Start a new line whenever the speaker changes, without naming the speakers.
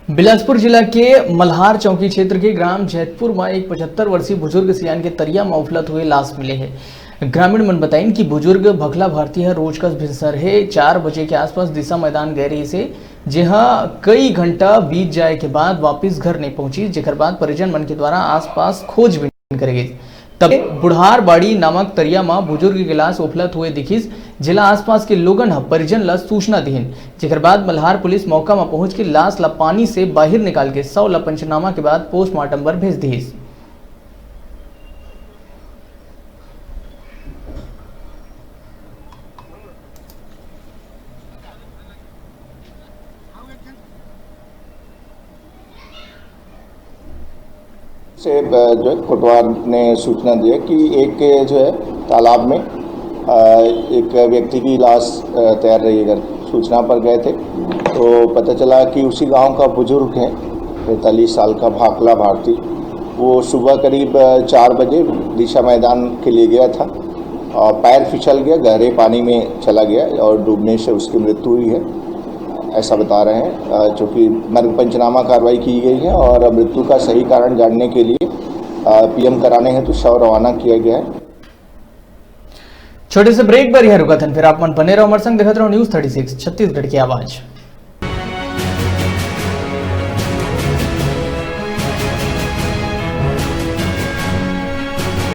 बिलासपुर जिला के मल्हार चौकी क्षेत्र के ग्राम जैतपुर में एक 75 वर्षीय बुजुर्ग सियान के तरिया में उफलत हुए लाश मिले हैं। ग्रामीण मन बताइन कि बुजुर्ग भखला भारतीय रोज का भिनसर है 4 बजे के आसपास दिशा मैदान गए रही से जहां कई घंटा बीत जाए के बाद वापिस घर नहीं पहुंची, जेकर बाद परिजन मन के द्वारा आसपास खोजबीन करे गई। तब बुढ़ार बाड़ी नामक तरिया में बुजुर्ग के लाश उफलत हुए दिखिस, जिला आसपास के लोगन परिजन ला सूचना दीन, जेकर बाद मल्हार पुलिस मौका में पहुंच के लाश ला पानी से बाहर निकाल के 100 ला पंचनामा के बाद पोस्टमार्टम पर भेज दीस।
से जो है कोटवार ने सूचना दी है कि एक जो है तालाब में एक व्यक्ति की लाश तैर रही है। सूचना पर गए थे तो पता चला कि उसी गांव का बुजुर्ग है 45 साल का भाखला भारती। वो सुबह करीब 4 बजे दिशा मैदान के लिए गया था और पैर फिसल गया, गहरे पानी में चला गया और डूबने से उसकी मृत्यु हुई है, ऐसा बता रहे हैं। चूँकि मर्ग पंचनामा कार्रवाई की गई है और मृत्यु का सही कारण जानने के लिए पीएम कराने हेतु शव रवाना किया गया है।
छोटे से ब्रेक पर यह रुका था, फिर आप मन बने रहो हमारे संग, देखते रहो न्यूज़ 36 छत्तीसगढ़ की आवाज।